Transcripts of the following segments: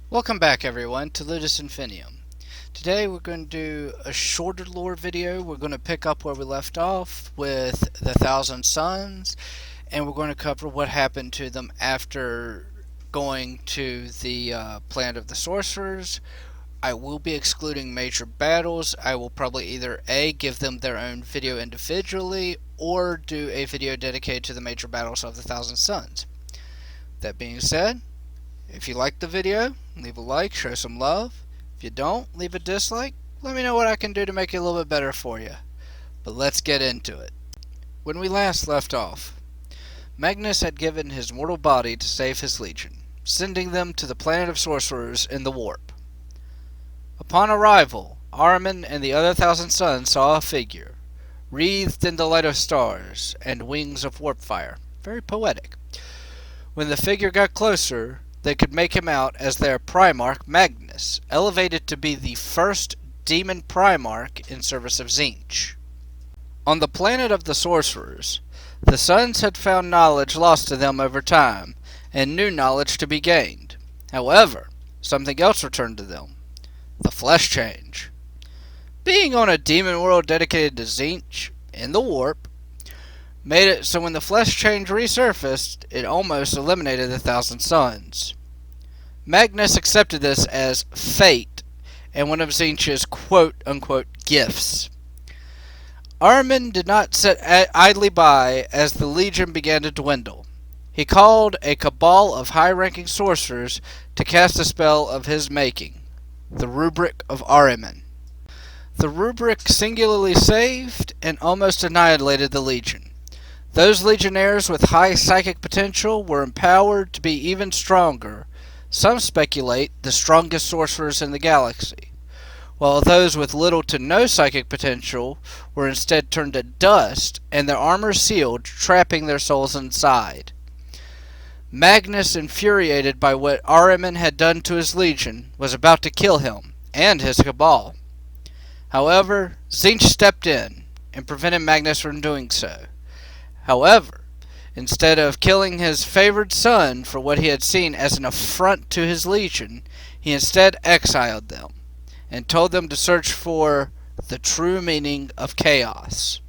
Welcome back everyone to Ludus Infinium. Today we're going to do a shorter lore video. We're going to pick up where we left off with the Thousand Sons, and we're going to cover what happened to them after going to the planet of the sorcerers. I will be excluding major battles. I will probably either A, give them their own video individually, or do a video dedicated to the major battles of the Thousand Sons. That being said, if you liked the video, leave a like, show some love. If you don't, leave a dislike. Let me know what I can do to make it a little bit better for you. But let's get into it. When we last left off, Magnus had given his mortal body to save his legion, sending them to the planet of sorcerers in the warp. Upon arrival, Ahriman and the other Thousand Sons saw a figure, wreathed in the light of stars and wings of warp fire. Very poetic. When the figure got closer, they could make him out as their Primarch Magnus, elevated to be the first demon Primarch in service of Tzeentch. On the planet of the sorcerers, the Sons had found knowledge lost to them over time, and new knowledge to be gained. However, something else returned to them: the flesh change. Being on a demon world dedicated to Tzeentch, in the warp, made it so when the flesh change resurfaced, it almost eliminated the Thousand Sons. Magnus accepted this as fate and one of Tzeentch's quote-unquote gifts. Ahriman did not sit idly by as the legion began to dwindle. He called a cabal of high-ranking sorcerers to cast a spell of his making, the Rubric of Ahriman. The rubric singularly saved and almost annihilated the legion. Those legionnaires with high psychic potential were empowered to be even stronger. Some speculate the strongest sorcerers in the galaxy, while those with little to no psychic potential were instead turned to dust and their armor sealed, trapping their souls inside. Magnus, infuriated by what Ahriman had done to his legion, was about to kill him and his cabal. However, Tzeentch stepped in and prevented Magnus from doing so. However, instead of killing his favored son for what he had seen as an affront to his legion, he instead exiled them and told them to search for the true meaning of chaos.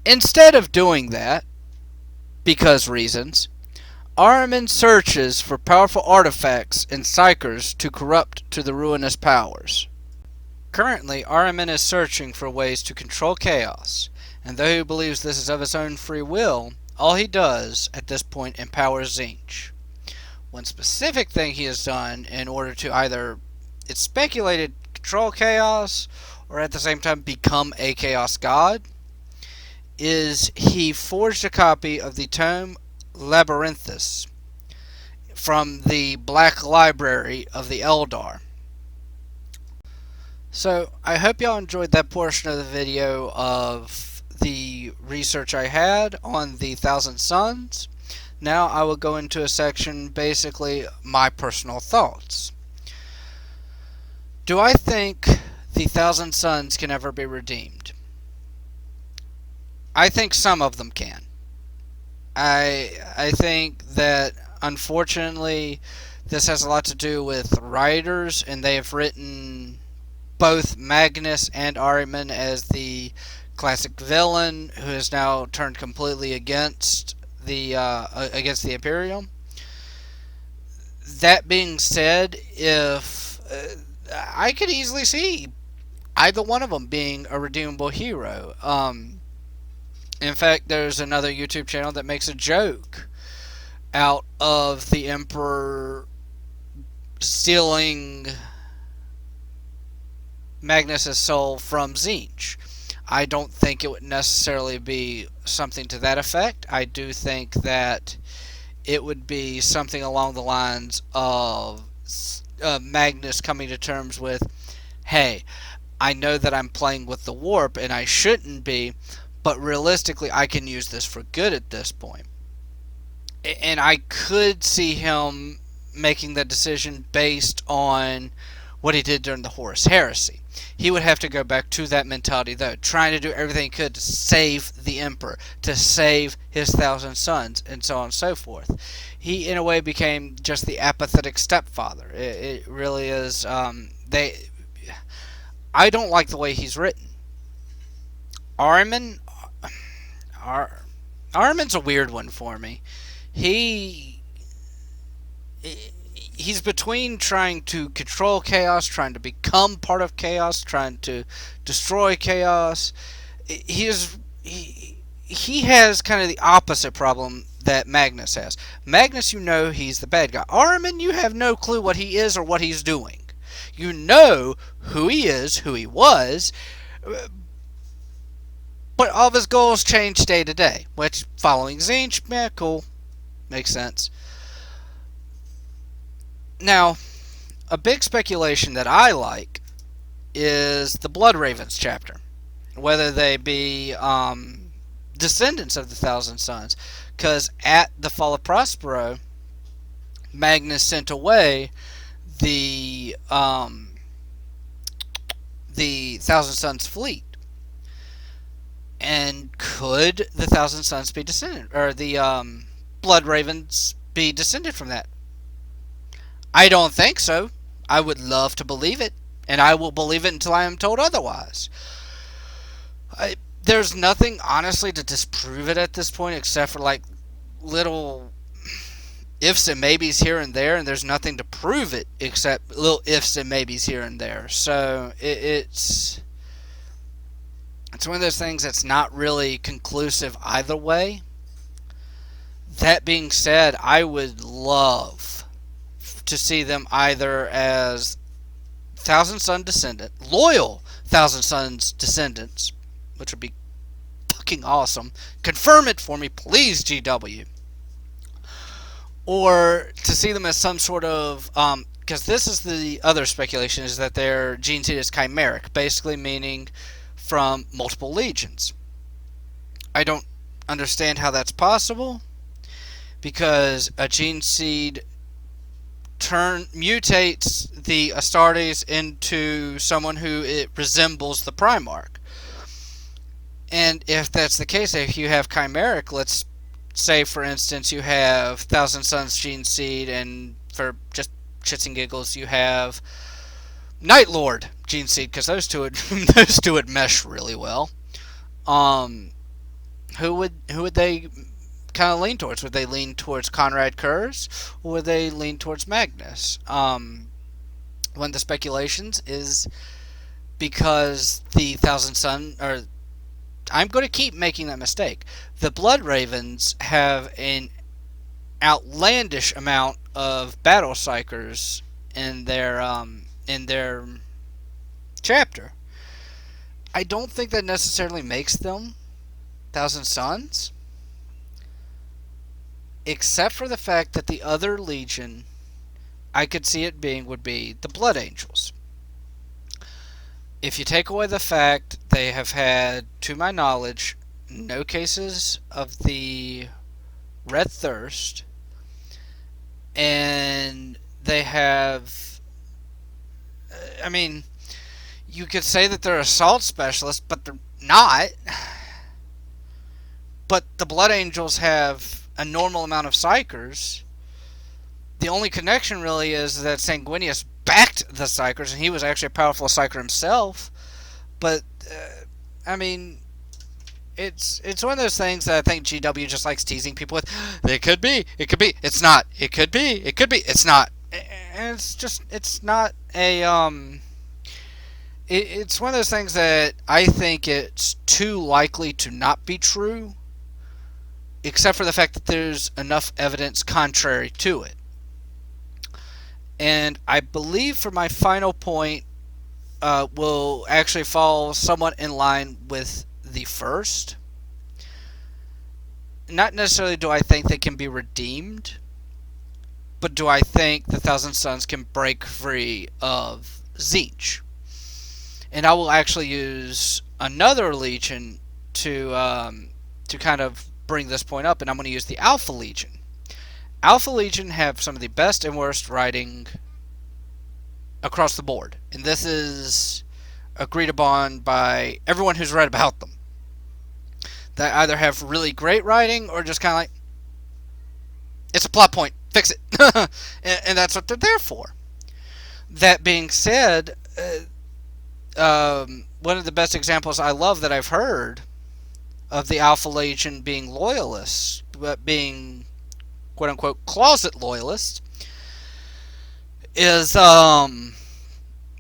Instead of doing that, because reasons, Ahriman searches for powerful artifacts and psychers to corrupt to the ruinous powers. Currently, Ahriman is searching for ways to control chaos, and though he believes this is of his own free will, all he does at this point empowers Tzeentch. One specific thing he has done in order to either, it's speculated, control chaos, or at the same time become a chaos god, is he forged a copy of the tome Labyrinthus from the Black Library of the Eldar. So, I hope y'all enjoyed that portion of the video of the research I had on the Thousand Sons. Now I will go into a section, basically my personal thoughts. Do I think the Thousand Sons can ever be redeemed? I think some of them can. I think that, unfortunately, this has a lot to do with writers, and they have written both Magnus and Ahriman as the classic villain who has now turned completely against the Imperium. That being said, if I could easily see either one of them being a redeemable hero. In fact, there's another YouTube channel that makes a joke out of the Emperor stealing Magnus' soul from Tzeentch. I don't think it would necessarily be something to that effect. I do think that it would be something along the lines of Magnus coming to terms with, hey, I know that I'm playing with the warp and I shouldn't be, but realistically I can use this for good at this point. And I could see him making that decision based on what he did during the Horus Heresy. He would have to go back to that mentality, though, trying to do everything he could to save the Emperor, to save his Thousand Sons, and so on and so forth. he in a way became just the apathetic stepfather. It really is. I don't like the way he's written. Armin, Ar, Armin's a weird one for me. He he's between trying to control chaos, trying to become part of chaos, trying to destroy chaos. He has kind of the opposite problem that Magnus has. Magnus, you know, he's the bad guy. Armin, you have no clue what he is or what he's doing. You know who he is, who he was, but all of his goals change day to day. Which, following Tzeentch, yeah, cool, makes sense. Now, a big speculation that I like is the Bloodravens chapter. Whether they be descendants of the Thousand Sons. Because at the Fall of Prospero, Magnus sent away the Thousand Sons fleet. And could the Thousand Sons be descended, or the Bloodravens be descended from that? I don't think so. I would love to believe it, and I will believe it until I am told otherwise. There's nothing, honestly, to disprove it at this point, except for, like, little ifs and maybes here and there, and there's nothing to prove it except little ifs and maybes here and there. So, it's one of those things that's not really conclusive either way. That being said, I would love to see them either as Thousand Son descendant, loyal Thousand Sons descendants, which would be fucking awesome. Confirm it for me, please, GW. Or to see them as some sort of, because this is the other speculation, is that their gene seed is chimeric, basically meaning from multiple legions. I don't understand how that's possible, because a gene seed mutates the Astartes into someone who it resembles the Primarch. And if that's the case, if you have chimeric, let's say, for instance, you have Thousand Sons gene seed, and for just shits and giggles, you have Night Lord gene seed, because those two would mesh really well. Who would they kind of lean towards? Would they lean towards Conrad Kurz, or would they lean towards Magnus? One of the speculations is because the Thousand Son, or I'm going to keep making that mistake. The Bloodravens have an outlandish amount of battle psychers in their chapter. I don't think that necessarily makes them Thousand Sons, except for the fact that the other legion I could see it being would be the Blood Angels. If you take away the fact they have had, to my knowledge, no cases of the Red Thirst, and they have, I mean, you could say that they're assault specialists, but they're not. But the Blood Angels have a normal amount of psychers. The only connection really is that Sanguinius backed the psychers, and he was actually a powerful psycher himself. But I mean, it's one of those things that I think GW just likes teasing people with. It could be, it's not. It could be, it's not. And it's not a it's one of those things that I think it's too likely to not be true, except for the fact that there's enough evidence contrary to it. And I believe for my final point will actually fall somewhat in line with the first. Not necessarily do I think they can be redeemed, but do I think the Thousand Sons can break free of Tzeentch. And I will actually use another legion to kind of bring this point up, and I'm going to use the Alpha Legion. Alpha Legion have some of the best and worst writing across the board, and this is agreed upon by everyone who's read about them. They either have really great writing or just kind of like, It's a plot point. Fix it. And that's what they're there for. That being said, one of the best examples I love that I've heard of the Alpha Legion being loyalists, but being quote-unquote closet loyalists, is the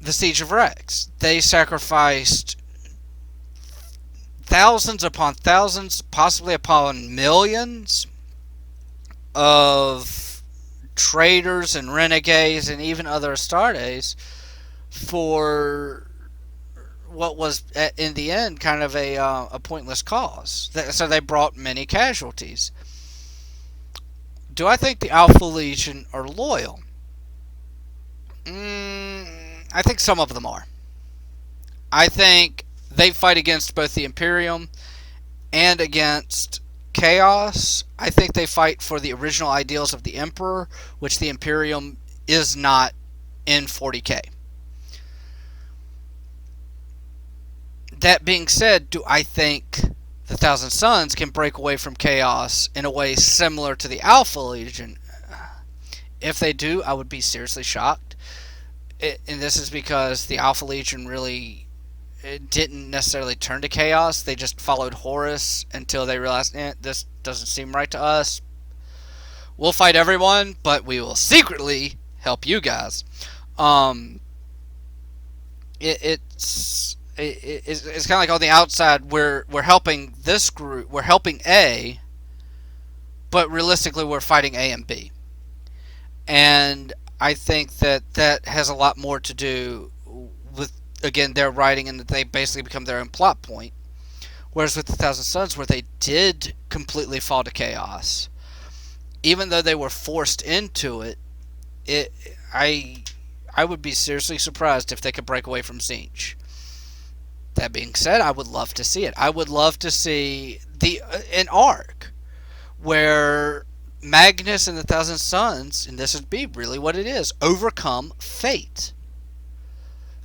Siege of Rex. They sacrificed thousands upon thousands, possibly upon millions of traitors and renegades and even other Astartes for what was, in the end, kind of a pointless cause. So they brought many casualties. Do I think the Alpha Legion are loyal? I think some of them are. I think they fight against both the Imperium and against Chaos. I think they fight for the original ideals of the Emperor, which the Imperium is not in 40k. That being said, do I think the Thousand Sons can break away from Chaos in a way similar to the Alpha Legion? If they do, I would be seriously shocked. And this is because the Alpha Legion really didn't necessarily turn to Chaos. They just followed Horus until they realized, this doesn't seem right to us. We'll fight everyone, but we will secretly help you guys. It's kind of like on the outside, we're helping this group, we're helping A, but realistically we're fighting A and B. And I think that has a lot more to do with, again, their writing, and that they basically become their own plot point. Whereas with the Thousand Sons, where they did completely fall to Chaos, even though they were forced into it, I would be seriously surprised if they could break away from Tzeentch. That being said, I would love to see it. I would love to see an arc where Magnus and the Thousand Sons, and this would be really what it is, overcome fate.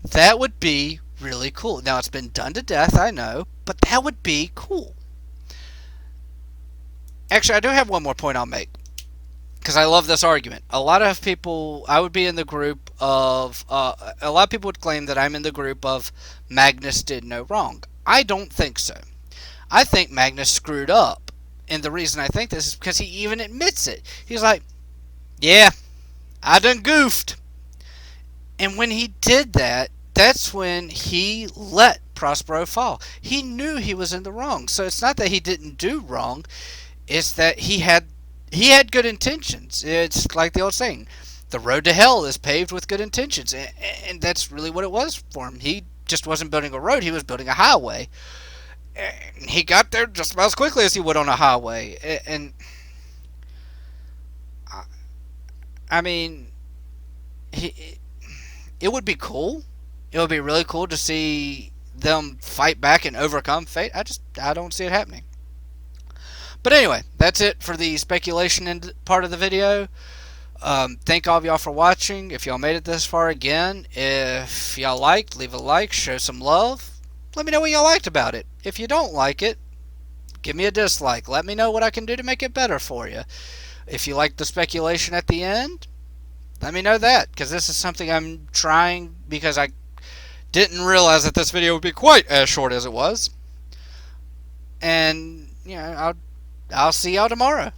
That would be really cool. Now, it's been done to death, I know, but that would be cool. Actually, I do have one more point I'll make, because I love this argument. A lot of people, I would be in the group of, a lot of people would claim that I'm in the group of Magnus did no wrong. I don't think so. I think Magnus screwed up. And the reason I think this is because he even admits it. He's like, yeah, I done goofed. And when he did that, that's when he let Prospero fall. He knew he was in the wrong. So it's not that he didn't do wrong. It's that he had good intentions. It's like the old saying, the road to hell is paved with good intentions. And that's really what it was for him. He just wasn't building a road. He was building a highway. And he got there just about as quickly as he would on a highway. And I mean, it would be cool. It would be really cool to see them fight back and overcome fate. I don't see it happening. But anyway, that's it for the speculation part of the video. Thank all of y'all for watching. If y'all made it this far, again, if y'all liked, leave a like, show some love. Let me know what y'all liked about it. If you don't like it, give me a dislike. Let me know what I can do to make it better for you. If you like the speculation at the end, let me know that, because this is something I'm trying, because I didn't realize that this video would be quite as short as it was. And, you know, I'll see y'all tomorrow.